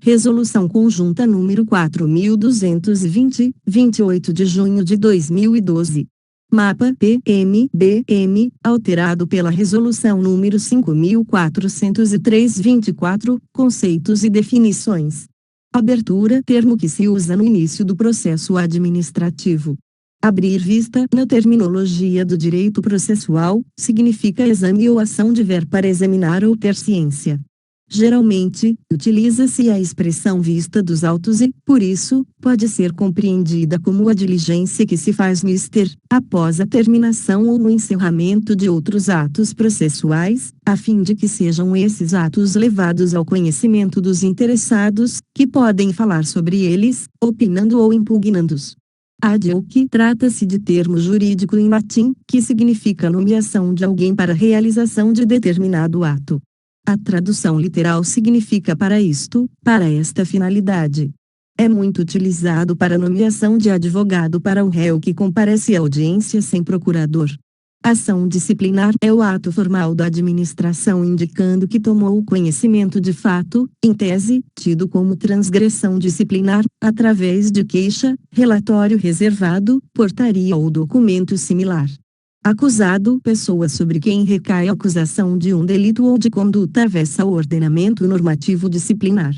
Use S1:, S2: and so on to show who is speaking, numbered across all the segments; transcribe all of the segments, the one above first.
S1: Resolução Conjunta número 4.220, 28 de junho de 2012. Mapa PMBM, alterado pela Resolução número 5.403, 24, Conceitos e definições. Abertura, termo que se usa no início do processo administrativo. Abrir vista, na terminologia do direito processual, significa exame ou ação de ver para examinar ou ter ciência. Geralmente, utiliza-se a expressão vista dos autos e, por isso, pode ser compreendida como a diligência que se faz após a terminação ou no encerramento de outros atos processuais, a fim de que sejam esses atos levados ao conhecimento dos interessados, que podem falar sobre eles, opinando ou impugnando-os. Ad hoc trata-se de termo jurídico em latim, que significa nomeação de alguém para a realização de determinado ato. A tradução literal significa para isto, para esta finalidade. É muito utilizado para nomeação de advogado para o réu que comparece à audiência sem procurador. Ação disciplinar é o ato formal da administração indicando que tomou conhecimento de fato, em tese, tido como transgressão disciplinar, através de queixa, relatório reservado, portaria ou documento similar. Acusado, pessoa sobre quem recai a acusação de um delito ou de conduta avessa ao ordenamento normativo disciplinar.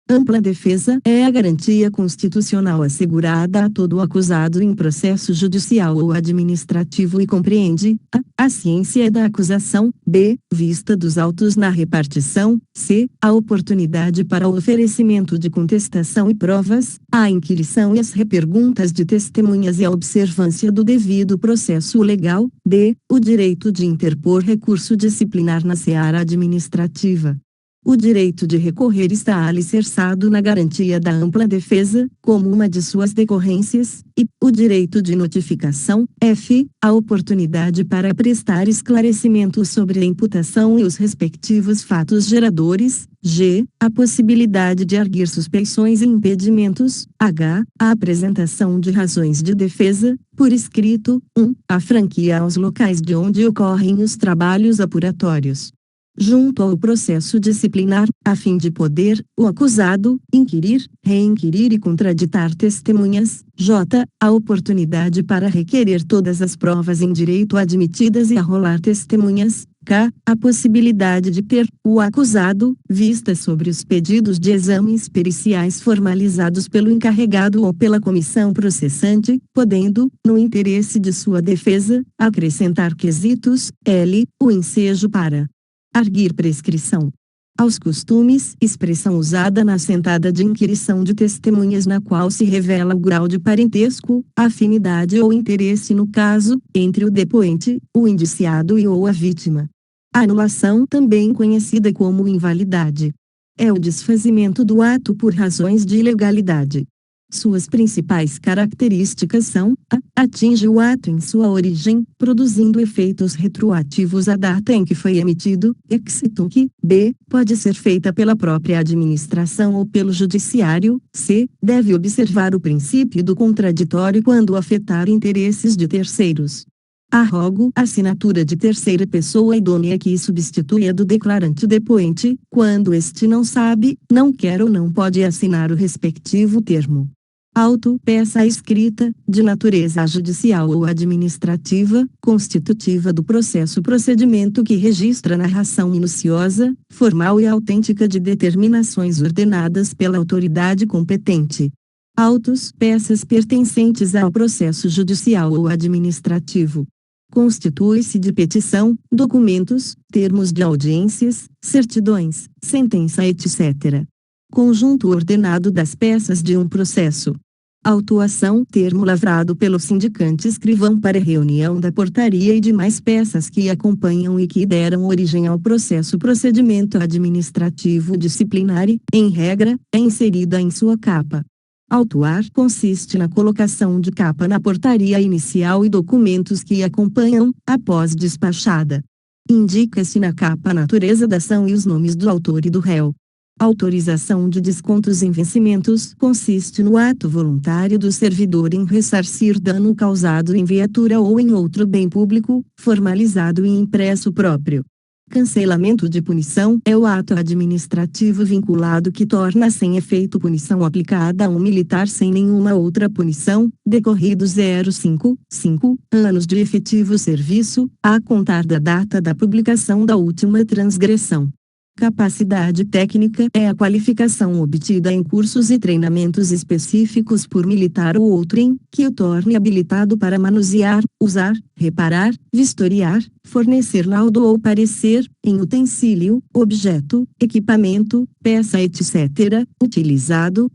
S1: Ampla defesa é a garantia constitucional assegurada a todo acusado em processo judicial ou administrativo e compreende a ciência da acusação, b. vista dos autos na repartição, c. a oportunidade para o oferecimento de contestação e provas, a inquirição e as reperguntas de testemunhas e a observância do devido processo legal, d. o direito de interpor recurso disciplinar na seara administrativa. O direito de recorrer está alicerçado na garantia da ampla defesa, como uma de suas decorrências, e o direito de notificação, f. a oportunidade para prestar esclarecimentos sobre a imputação e os respectivos fatos geradores, g. a possibilidade de arguir suspeições e impedimentos, h. a apresentação de razões de defesa, por escrito, a franquia aos locais de onde ocorrem os trabalhos apuratórios. Junto ao processo disciplinar, a fim de poder, o acusado, inquirir, reinquirir e contraditar testemunhas, j. a oportunidade para requerer todas as provas em direito admitidas e arrolar testemunhas, k. a possibilidade de ter, o acusado, vista sobre os pedidos de exames periciais formalizados pelo encarregado ou pela comissão processante, podendo, no interesse de sua defesa, acrescentar quesitos, l. o ensejo para arguir prescrição. Aos costumes, expressão usada na assentada de inquirição de testemunhas na qual se revela o grau de parentesco, afinidade ou interesse no caso, entre o depoente, o indiciado e ou a vítima. A anulação, também conhecida como invalidade, é o desfazimento do ato por razões de ilegalidade. Suas principais características são: a. atinge o ato em sua origem, produzindo efeitos retroativos à data em que foi emitido, ex tunc, b. pode ser feita pela própria administração ou pelo judiciário, c. deve observar o princípio do contraditório quando afetar interesses de terceiros. Arrogo assinatura de terceira pessoa idônea que substitui a do declarante depoente, quando este não sabe, não quer ou não pode assinar o respectivo termo. Auto, peça escrita, de natureza judicial ou administrativa, constitutiva do procedimento que registra narração minuciosa, formal e autêntica de determinações ordenadas pela autoridade competente. Autos, peças pertencentes ao processo judicial ou administrativo. Constitui-se de petição, documentos, termos de audiências, certidões, sentença etc. Conjunto ordenado das peças de um processo. Autuação, termo lavrado pelo sindicante escrivão para reunião da portaria e demais peças que acompanham e que deram origem ao procedimento administrativo disciplinar e, em regra, é inserida em sua capa. Autuar consiste na colocação de capa na portaria inicial e documentos que acompanham, após despachada. Indica-se na capa a natureza da ação e os nomes do autor e do réu. Autorização de descontos em vencimentos consiste no ato voluntário do servidor em ressarcir dano causado em viatura ou em outro bem público, formalizado e impresso próprio. Cancelamento de punição é o ato administrativo vinculado que torna sem efeito punição aplicada a um militar sem nenhuma outra punição, decorridos 0,5 anos de efetivo serviço, a contar da data da publicação da última transgressão. Capacidade técnica é a qualificação obtida em cursos e treinamentos específicos por militar ou outrem, que o torne habilitado para manusear, usar, reparar, vistoriar, fornecer laudo ou parecer, em utensílio, objeto, equipamento, peça etc., utilizado,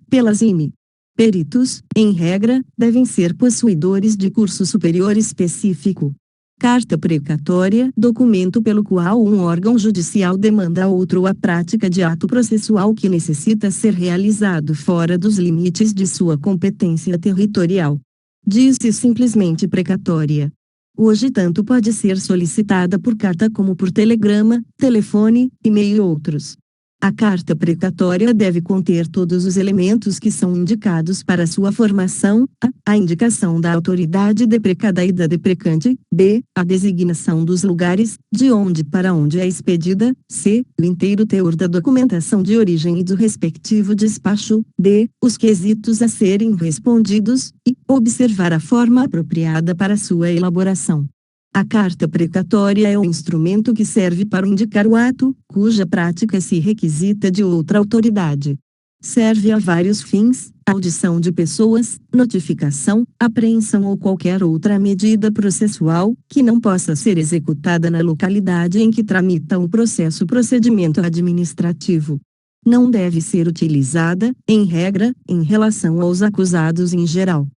S1: pelas IME. Peritos, em regra, devem ser possuidores de curso superior específico. Carta precatória, documento pelo qual um órgão judicial demanda a outro a prática de ato processual que necessita ser realizado fora dos limites de sua competência territorial. Diz-se simplesmente precatória. Hoje tanto pode ser solicitada por carta como por telegrama, telefone, e-mail e outros. A carta precatória deve conter todos os elementos que são indicados para sua formação: a indicação da autoridade deprecada e da deprecante, b. a designação dos lugares, de onde para onde é expedida, c. o inteiro teor da documentação de origem e do respectivo despacho, d. os quesitos a serem respondidos, e observar a forma apropriada para sua elaboração. A carta precatória é o instrumento que serve para indicar o ato, cuja prática se requisita de outra autoridade. Serve a vários fins: audição de pessoas, notificação, apreensão ou qualquer outra medida processual, que não possa ser executada na localidade em que tramita o procedimento administrativo. Não deve ser utilizada, em regra, em relação aos acusados em geral.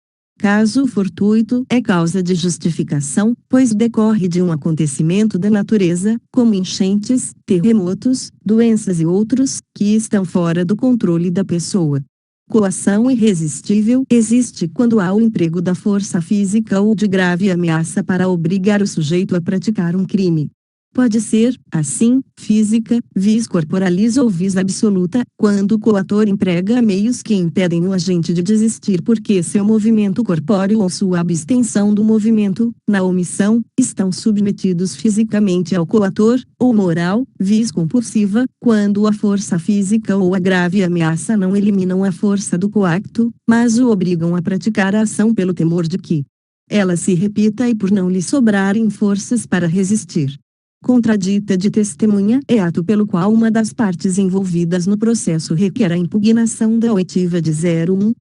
S1: Caso fortuito, é causa de justificação, pois decorre de um acontecimento da natureza, como enchentes, terremotos, doenças e outros, que estão fora do controle da pessoa. Coação irresistível existe quando há o emprego da força física ou de grave ameaça para obrigar o sujeito a praticar um crime. Pode ser, assim, física, vis corporalis ou vis absoluta, quando o coator emprega meios que impedem o agente de desistir porque seu movimento corpóreo ou sua abstenção do movimento, na omissão, estão submetidos fisicamente ao coator, ou moral, vis compulsiva, quando a força física ou a grave ameaça não eliminam a força do coacto, mas o obrigam a praticar a ação pelo temor de que ela se repita e por não lhe sobrarem forças para resistir. Contradita de testemunha é ato pelo qual uma das partes envolvidas no processo requer a impugnação da oitiva de 01,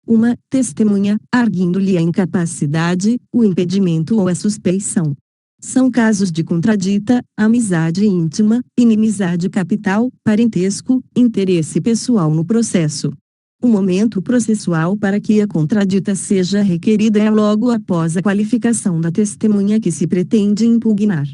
S1: testemunha, arguindo-lhe a incapacidade, o impedimento ou a suspeição. São casos de contradita, amizade íntima, inimizade capital, parentesco, interesse pessoal no processo. O momento processual para que a contradita seja requerida é logo após a qualificação da testemunha que se pretende impugnar.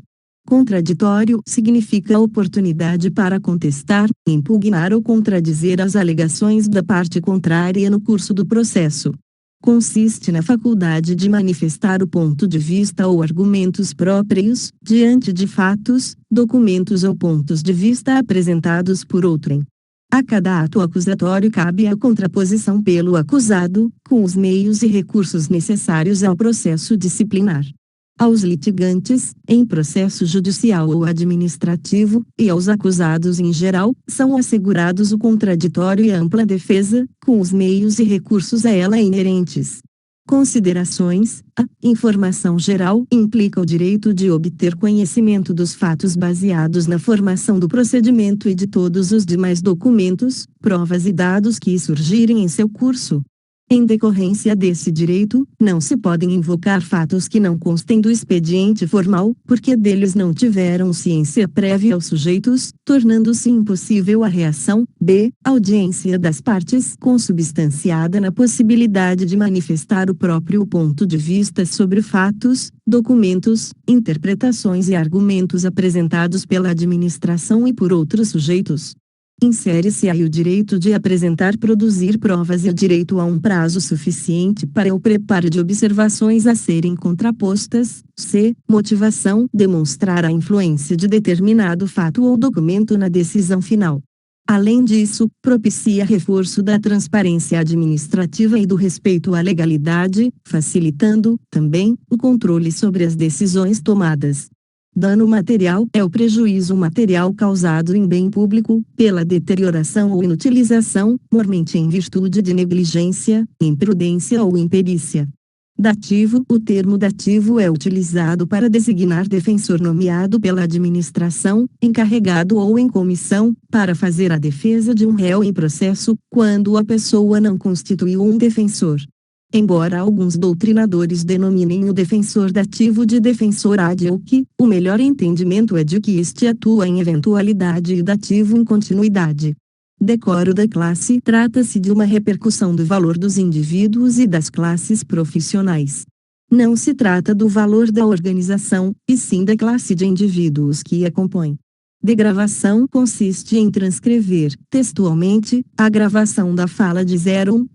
S1: Contraditório significa a oportunidade para contestar, impugnar ou contradizer as alegações da parte contrária no curso do processo. Consiste na faculdade de manifestar o ponto de vista ou argumentos próprios, diante de fatos, documentos ou pontos de vista apresentados por outrem. A cada ato acusatório cabe a contraposição pelo acusado, com os meios e recursos necessários ao processo disciplinar. Aos litigantes, em processo judicial ou administrativo, e aos acusados em geral, são assegurados o contraditório e a ampla defesa, com os meios e recursos a ela inerentes. Considerações: a informação geral implica o direito de obter conhecimento dos fatos baseados na formação do procedimento e de todos os demais documentos, provas e dados que surgirem em seu curso. Em decorrência desse direito, não se podem invocar fatos que não constem do expediente formal, porque deles não tiveram ciência prévia aos sujeitos, tornando-se impossível a reação. B. Audiência das partes, consubstanciada na possibilidade de manifestar o próprio ponto de vista sobre fatos, documentos, interpretações e argumentos apresentados pela administração e por outros sujeitos. Insere-se aí o direito de produzir provas e o direito a um prazo suficiente para o preparo de observações a serem contrapostas. C. Motivação, demonstrar a influência de determinado fato ou documento na decisão final. Além disso, propicia reforço da transparência administrativa e do respeito à legalidade, facilitando, também, o controle sobre as decisões tomadas. Dano material é o prejuízo material causado em bem público, pela deterioração ou inutilização, mormente em virtude de negligência, imprudência ou imperícia. Dativo: o termo dativo é utilizado para designar defensor nomeado pela administração, encarregado ou em comissão, para fazer a defesa de um réu em processo, quando a pessoa não constituiu um defensor. Embora alguns doutrinadores denominem o defensor dativo de defensor ad hoc, o melhor entendimento é de que este atua em eventualidade e dativo em continuidade. Decoro da classe: trata-se de uma repercussão do valor dos indivíduos e das classes profissionais. Não se trata do valor da organização, e sim da classe de indivíduos que a compõe. Degravação consiste em transcrever, textualmente, a gravação da fala de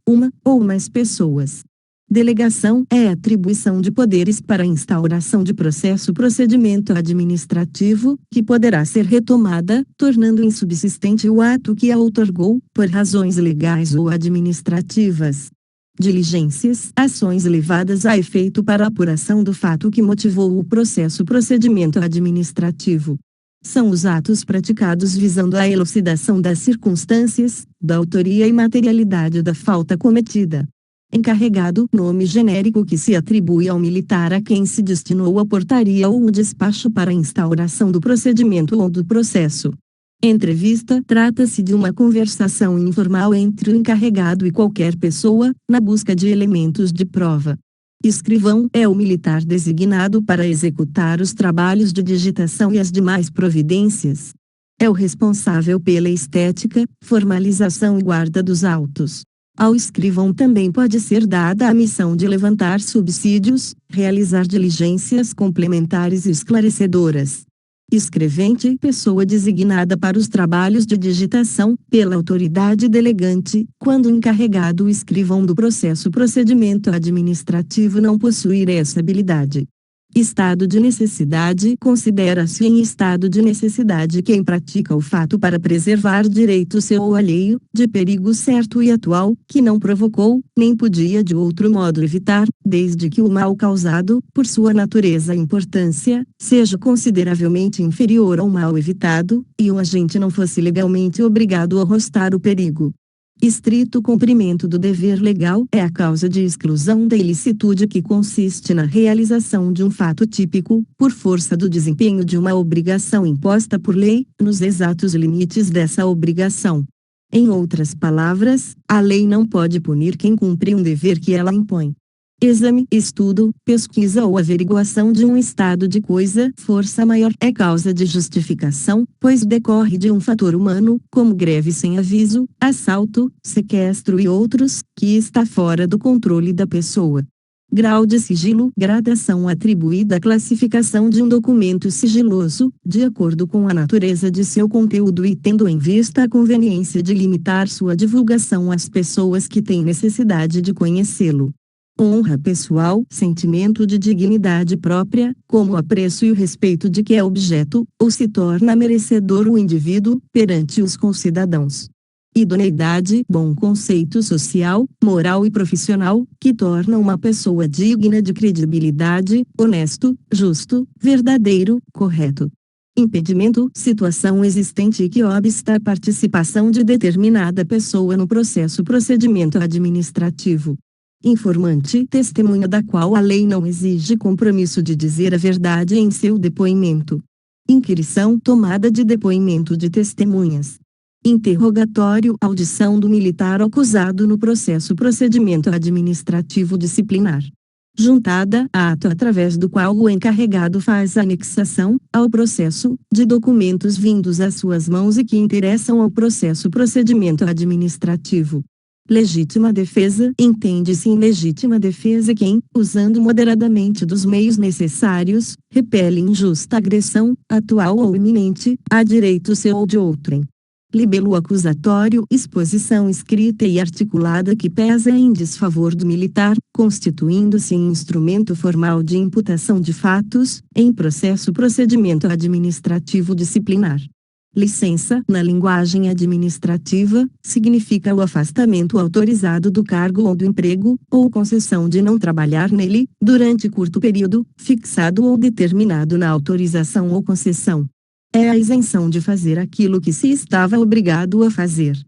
S1: uma ou mais pessoas. Delegação é a atribuição de poderes para a instauração de procedimento administrativo, que poderá ser retomada, tornando insubsistente o ato que a outorgou, por razões legais ou administrativas. Diligências: ações levadas a efeito para a apuração do fato que motivou o procedimento administrativo. São os atos praticados visando a elucidação das circunstâncias, da autoria e materialidade da falta cometida. Encarregado: nome genérico que se atribui ao militar a quem se destinou a portaria ou o despacho para a instauração do procedimento ou do processo. Entrevista: trata-se de uma conversação informal entre o encarregado e qualquer pessoa, na busca de elementos de prova. Escrivão é o militar designado para executar os trabalhos de digitação e as demais providências. É o responsável pela estética, formalização e guarda dos autos. Ao escrivão também pode ser dada a missão de levantar subsídios, realizar diligências complementares e esclarecedoras. Escrevente: pessoa designada para os trabalhos de digitação, pela autoridade delegante, quando o encarregado escrivão do procedimento administrativo não possuir essa habilidade. Estado de necessidade: considera-se em estado de necessidade quem pratica o fato para preservar direito seu ou alheio, de perigo certo e atual, que não provocou, nem podia de outro modo evitar, desde que o mal causado, por sua natureza e importância, seja consideravelmente inferior ao mal evitado, e o agente não fosse legalmente obrigado a arrostar o perigo. Estrito cumprimento do dever legal é a causa de exclusão da ilicitude que consiste na realização de um fato típico, por força do desempenho de uma obrigação imposta por lei, nos exatos limites dessa obrigação. Em outras palavras, a lei não pode punir quem cumpre um dever que ela impõe. Exame, estudo, pesquisa ou averiguação de um estado de coisa, força maior, é causa de justificação, pois decorre de um fator humano, como greve sem aviso, assalto, sequestro e outros, que está fora do controle da pessoa. Grau de sigilo: gradação atribuída à classificação de um documento sigiloso, de acordo com a natureza de seu conteúdo e tendo em vista a conveniência de limitar sua divulgação às pessoas que têm necessidade de conhecê-lo. Honra pessoal: sentimento de dignidade própria, como o apreço e o respeito de que é objeto, ou se torna merecedor o indivíduo, perante os concidadãos. Idoneidade: bom conceito social, moral e profissional, que torna uma pessoa digna de credibilidade, honesto, justo, verdadeiro, correto. Impedimento: situação existente que obsta a participação de determinada pessoa no procedimento administrativo. Informante: testemunha da qual a lei não exige compromisso de dizer a verdade em seu depoimento. Inquirição: tomada de depoimento de testemunhas. Interrogatório: audição do militar acusado no procedimento administrativo disciplinar. Juntada: ato através do qual o encarregado faz a anexação, ao processo, de documentos vindos às suas mãos e que interessam ao procedimento administrativo. Legítima defesa: entende-se em legítima defesa quem, usando moderadamente dos meios necessários, repele injusta agressão, atual ou iminente, a direito seu ou de outrem. Libelo acusatório: exposição escrita e articulada que pesa em desfavor do militar, constituindo-se em instrumento formal de imputação de fatos, em procedimento administrativo disciplinar. Licença, na linguagem administrativa, significa o afastamento autorizado do cargo ou do emprego, ou concessão de não trabalhar nele, durante curto período, fixado ou determinado na autorização ou concessão. É a isenção de fazer aquilo que se estava obrigado a fazer.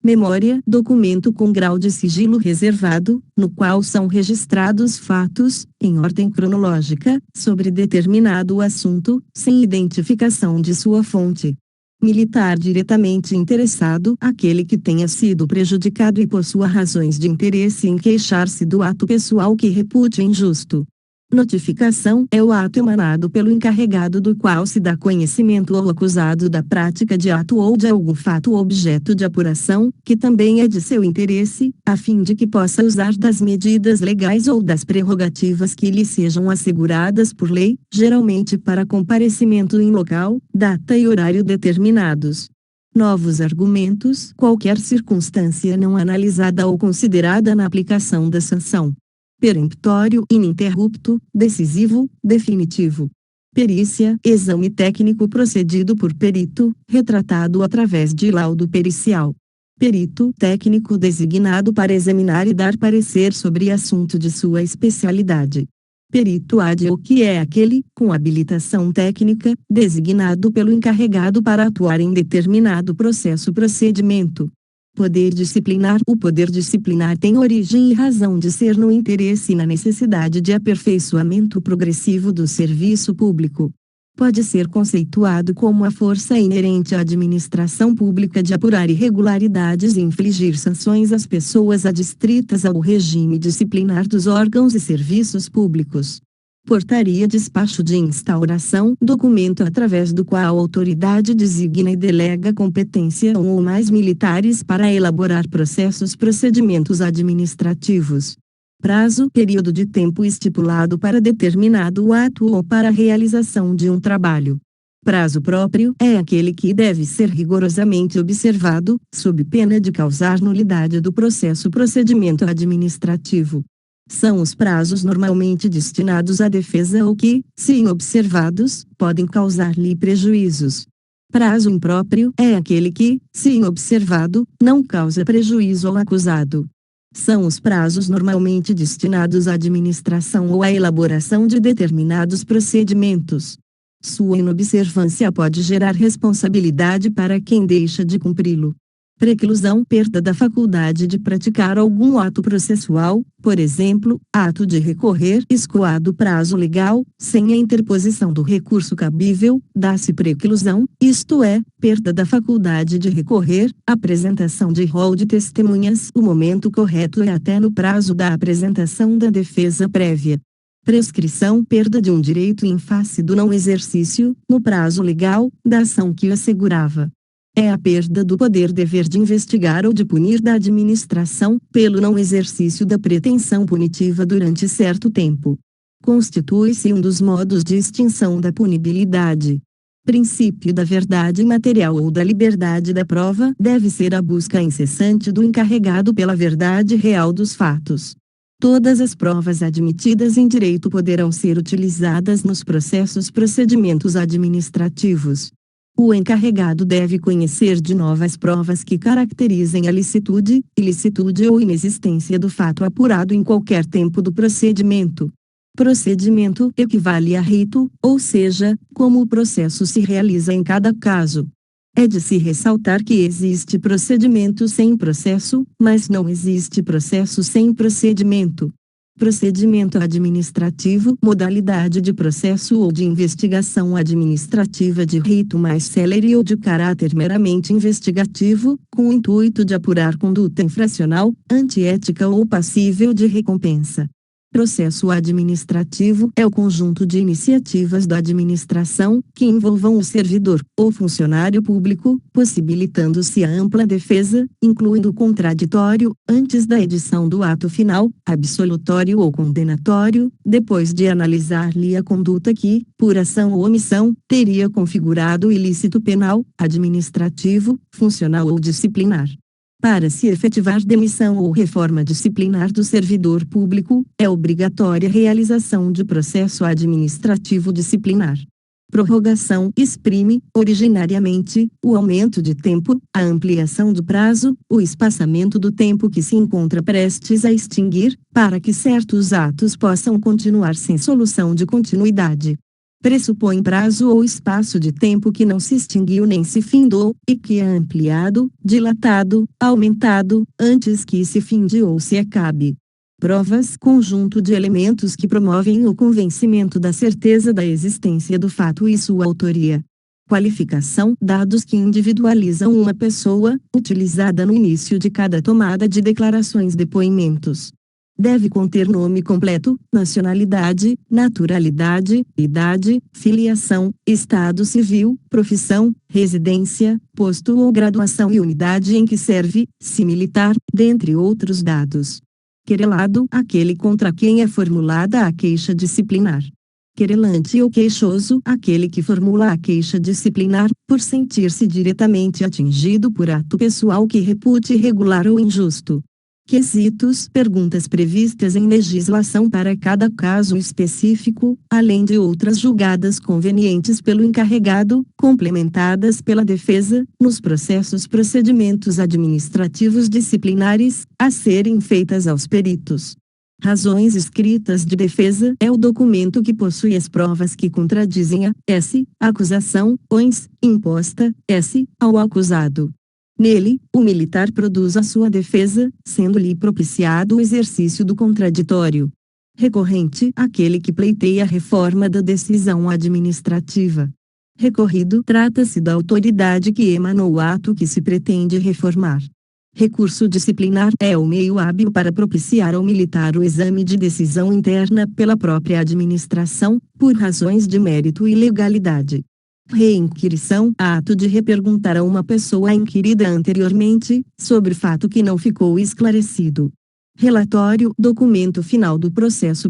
S1: Memória, documento com grau de sigilo reservado, no qual são registrados fatos, em ordem cronológica, sobre determinado assunto, sem identificação de sua fonte. Militar diretamente interessado, aquele que tenha sido prejudicado e possua razões de interesse em queixar-se do ato pessoal que repute injusto. Notificação é o ato emanado pelo encarregado do qual se dá conhecimento ao acusado da prática de ato ou de algum fato objeto de apuração, que também é de seu interesse, a fim de que possa usar das medidas legais ou das prerrogativas que lhe sejam asseguradas por lei, geralmente para comparecimento em local, data e horário determinados. Novos argumentos, qualquer circunstância não analisada ou considerada na aplicação da sanção. Peremptório, ininterrupto, decisivo, definitivo. Perícia, exame técnico procedido por perito, retratado através de laudo pericial. Perito técnico designado para examinar e dar parecer sobre assunto de sua especialidade. Perito adjunto, que é aquele, com habilitação técnica, designado pelo encarregado para atuar em determinado procedimento. Poder disciplinar. O poder disciplinar tem origem e razão de ser no interesse e na necessidade de aperfeiçoamento progressivo do serviço público. Pode ser conceituado como a força inerente à administração pública de apurar irregularidades e infligir sanções às pessoas adstritas ao regime disciplinar dos órgãos e serviços públicos. Portaria, despacho de instauração, documento através do qual a autoridade designa e delega competência a um ou mais militares para elaborar procedimentos administrativos. Prazo, período de tempo estipulado para determinado ato ou para a realização de um trabalho. Prazo próprio é aquele que deve ser rigorosamente observado, sob pena de causar nulidade do procedimento administrativo. São os prazos normalmente destinados à defesa ou que, se inobservados, podem causar-lhe prejuízos. Prazo impróprio é aquele que, se inobservado, não causa prejuízo ao acusado. São os prazos normalmente destinados à administração ou à elaboração de determinados procedimentos. Sua inobservância pode gerar responsabilidade para quem deixa de cumpri-lo. Preclusão, perda da faculdade de praticar algum ato processual, por exemplo, ato de recorrer, escoado prazo legal, sem a interposição do recurso cabível, dá-se preclusão, isto é, perda da faculdade de recorrer, apresentação de rol de testemunhas. O momento correto é até no prazo da apresentação da defesa prévia. Prescrição, perda de um direito em face do não exercício, no prazo legal, da ação que o assegurava. É a perda do poder-dever de investigar ou de punir da administração, pelo não exercício da pretensão punitiva durante certo tempo. Constitui-se um dos modos de extinção da punibilidade. Princípio da verdade material ou da liberdade da prova deve ser a busca incessante do encarregado pela verdade real dos fatos. Todas as provas admitidas em direito poderão ser utilizadas nos procedimentos administrativos. O encarregado deve conhecer de novas provas que caracterizem a licitude, ilicitude ou inexistência do fato apurado em qualquer tempo do procedimento. Procedimento equivale a rito, ou seja, como o processo se realiza em cada caso. É de se ressaltar que existe procedimento sem processo, mas não existe processo sem procedimento. Procedimento administrativo, modalidade de processo ou de investigação administrativa de rito mais célere ou de caráter meramente investigativo, com o intuito de apurar conduta infracional, antiética ou passível de recompensa. Processo administrativo é o conjunto de iniciativas da administração, que envolvam o servidor, ou funcionário público, possibilitando-se a ampla defesa, incluindo o contraditório, antes da edição do ato final, absolutório ou condenatório, depois de analisar-lhe a conduta que, por ação ou omissão, teria configurado o ilícito penal, administrativo, funcional ou disciplinar. Para se efetivar demissão ou reforma disciplinar do servidor público, é obrigatória a realização de processo administrativo disciplinar. Prorrogação exprime, originariamente, o aumento de tempo, a ampliação do prazo, o espaçamento do tempo que se encontra prestes a extinguir, para que certos atos possam continuar sem solução de continuidade. Pressupõe prazo ou espaço de tempo que não se extinguiu nem se findou, e que é ampliado, dilatado, aumentado, antes que se finde ou se acabe. Provas, conjunto de elementos que promovem o convencimento da certeza da existência do fato e sua autoria. Qualificação, dados que individualizam uma pessoa, utilizada no início de cada tomada de declarações depoimentos. Deve conter nome completo, nacionalidade, naturalidade, idade, filiação, estado civil, profissão, residência, posto ou graduação e unidade em que serve, se militar, dentre outros dados. Querelado, aquele contra quem é formulada a queixa disciplinar. Querelante ou queixoso, aquele que formula a queixa disciplinar, por sentir-se diretamente atingido por ato pessoal que repute irregular ou injusto. Quesitos, perguntas previstas em legislação para cada caso específico, além de outras julgadas convenientes pelo encarregado, complementadas pela defesa, nos procedimentos administrativos disciplinares, a serem feitas aos peritos. Razões escritas de defesa é o documento que possui as provas que contradizem a acusação, imposta ao acusado. Nele, o militar produz a sua defesa, sendo-lhe propiciado o exercício do contraditório. Recorrente, aquele que pleiteia a reforma da decisão administrativa. Recorrido, trata-se da autoridade que emanou o ato que se pretende reformar. Recurso disciplinar é o meio hábil para propiciar ao militar o exame de decisão interna pela própria administração, por razões de mérito e legalidade. Reinquirição, ato de reperguntar a uma pessoa inquirida anteriormente, sobre fato que não ficou esclarecido. Relatório, documento final do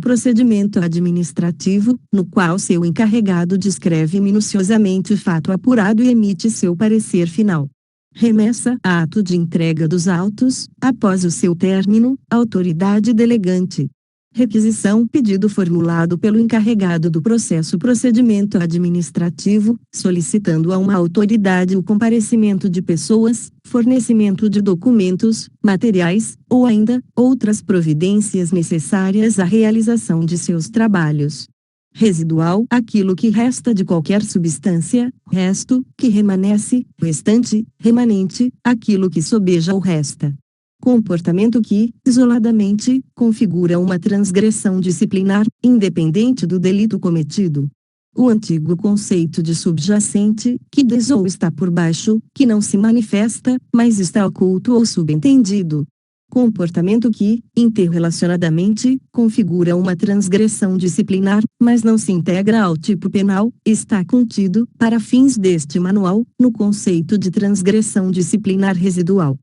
S1: procedimento administrativo, no qual seu encarregado descreve minuciosamente o fato apurado e emite seu parecer final. Remessa, ato de entrega dos autos, após o seu término, autoridade delegante. Requisição, pedido formulado pelo encarregado do procedimento administrativo, solicitando a uma autoridade o comparecimento de pessoas, fornecimento de documentos, materiais, ou ainda, outras providências necessárias à realização de seus trabalhos. Residual, aquilo que resta de qualquer substância, resto, que remanesce, restante, remanente, aquilo que sobeja ou resta. Comportamento que, isoladamente, configura uma transgressão disciplinar, independente do delito cometido. O antigo conceito de subjacente, que des ou está por baixo, que não se manifesta, mas está oculto ou subentendido. Comportamento que, interrelacionadamente, configura uma transgressão disciplinar, mas não se integra ao tipo penal, está contido, para fins deste manual, no conceito de transgressão disciplinar residual.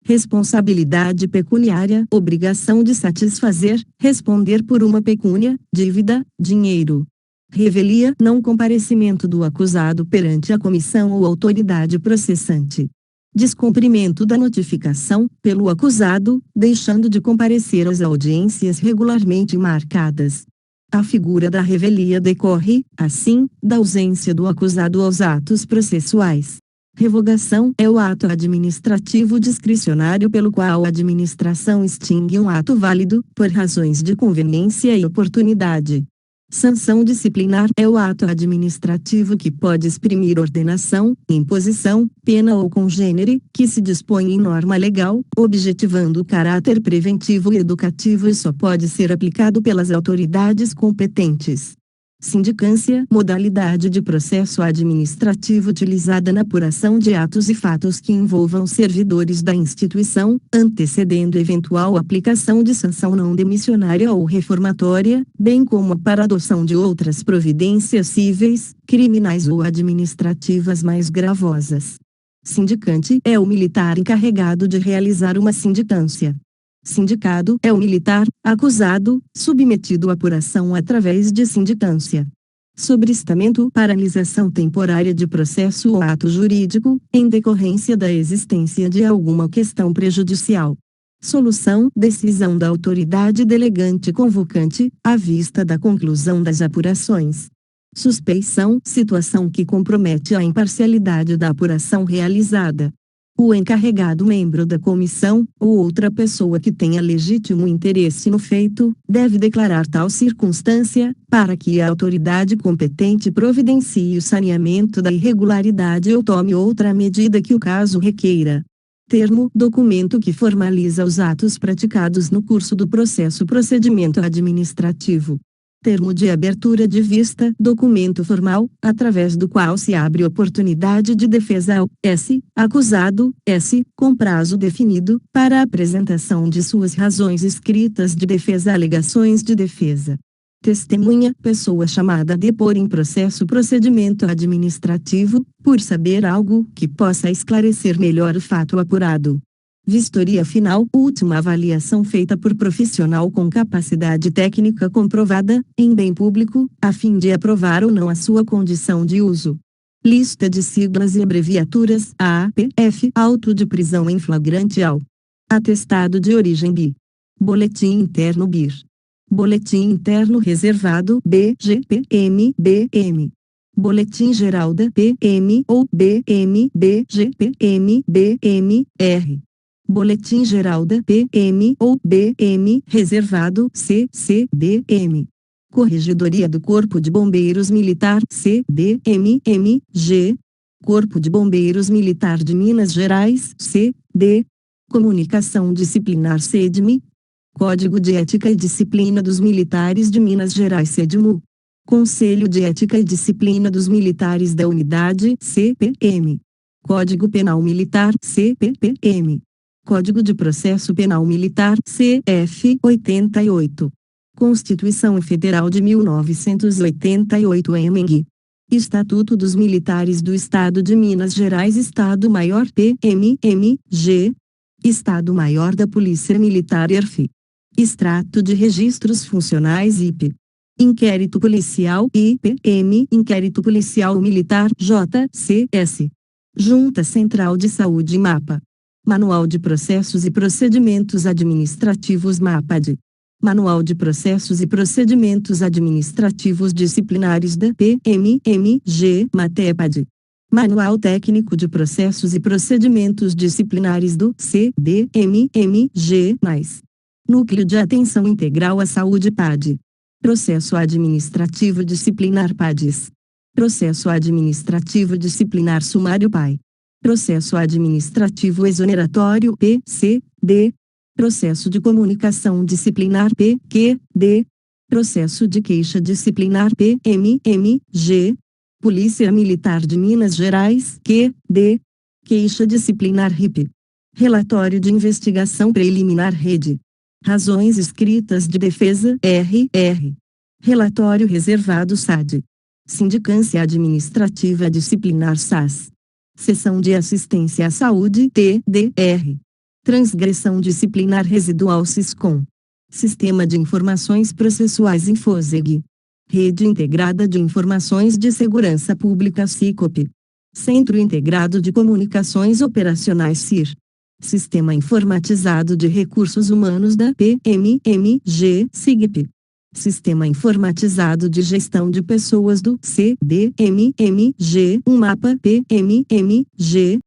S1: Responsabilidade pecuniária, obrigação de satisfazer, responder por uma pecúnia, dívida, dinheiro. Revelia, não comparecimento do acusado perante a comissão ou autoridade processante. Descumprimento da notificação, pelo acusado, deixando de comparecer às audiências regularmente marcadas. A figura da revelia decorre, assim, da ausência do acusado aos atos processuais. Revogação é o ato administrativo discricionário pelo qual a administração extingue um ato válido, por razões de conveniência e oportunidade. Sanção disciplinar é o ato administrativo que pode exprimir ordenação, imposição, pena ou congênere, que se dispõe em norma legal, objetivando o caráter preventivo e educativo e só pode ser aplicado pelas autoridades competentes. Sindicância, modalidade de processo administrativo utilizada na apuração de atos e fatos que envolvam servidores da instituição, antecedendo eventual aplicação de sanção não demissionária ou reformatória, bem como para a adoção de outras providências cíveis, criminais ou administrativas mais gravosas. Sindicante é o militar encarregado de realizar uma sindicância. Sindicado é o militar, acusado, submetido à apuração através de sindicância. Sobrestamento, paralisação temporária de processo ou ato jurídico, em decorrência da existência de alguma questão prejudicial. Solução, decisão da autoridade delegante convocante, à vista da conclusão das apurações. Suspeição, situação que compromete a imparcialidade da apuração realizada. O encarregado membro da comissão, ou outra pessoa que tenha legítimo interesse no feito, deve declarar tal circunstância, para que a autoridade competente providencie o saneamento da irregularidade ou tome outra medida que o caso requeira. Termo: documento que formaliza os atos praticados no curso do procedimento administrativo. Termo de abertura de vista: documento formal, através do qual se abre oportunidade de defesa ao S. acusado, S. com prazo definido, para a apresentação de suas razões escritas de defesa. Alegações de defesa. Testemunha: pessoa chamada a depor em procedimento administrativo, por saber algo que possa esclarecer melhor o fato apurado. Vistoria final: última avaliação feita por profissional com capacidade técnica comprovada, em bem público, a fim de aprovar ou não a sua condição de uso. Lista de siglas e abreviaturas: APF, auto de prisão em flagrante AU. Atestado de origem BI. Boletim interno BIR. Boletim interno reservado BGPM, BM. Boletim geral da PM ou BM, BGPM, BMR. Boletim geral da PM ou BM reservado CCBM. Corregedoria do Corpo de Bombeiros Militar CBMMG. Corpo de Bombeiros Militar de Minas Gerais CD. Comunicação Disciplinar CEDMI. Código de Ética e Disciplina dos Militares de Minas Gerais CEDMU. Conselho de Ética e Disciplina dos Militares da Unidade CPM. Código Penal Militar CPPM. Código de Processo Penal Militar CF 88. Constituição Federal de 1988 EMENG. Estatuto dos Militares do Estado de Minas Gerais Estado-Maior PMMG. Estado-Maior da Polícia Militar ERF. Extrato de Registros Funcionais IP. Inquérito Policial IPM. Inquérito Policial Militar JCS. Junta Central de Saúde MAPA. Manual de Processos e Procedimentos Administrativos MAPAD. Manual de Processos e Procedimentos Administrativos Disciplinares da PMMG MATEPAD. Manual Técnico de Processos e Procedimentos Disciplinares do CDMMG+. Núcleo de Atenção Integral à Saúde PAD. Processo Administrativo Disciplinar PADES. Processo Administrativo Disciplinar Sumário PAI. Processo Administrativo Exoneratório PCD. Processo de Comunicação Disciplinar PQD. Processo de Queixa Disciplinar PMMG. Polícia Militar de Minas Gerais QD. Queixa Disciplinar RIP. Relatório de Investigação Preliminar Rede. Razões Escritas de Defesa RR. Relatório Reservado SAD. Sindicância Administrativa Disciplinar SAS. Seção de Assistência à Saúde TDR. Transgressão Disciplinar Residual SISCOM. Sistema de Informações Processuais InfoSeg. Rede Integrada de Informações de Segurança Pública SICOP. Centro Integrado de Comunicações Operacionais CIR. Sistema Informatizado de Recursos Humanos da PMMG SIGP. Sistema Informatizado de Gestão de Pessoas do CDMMG, um mapa PMMG.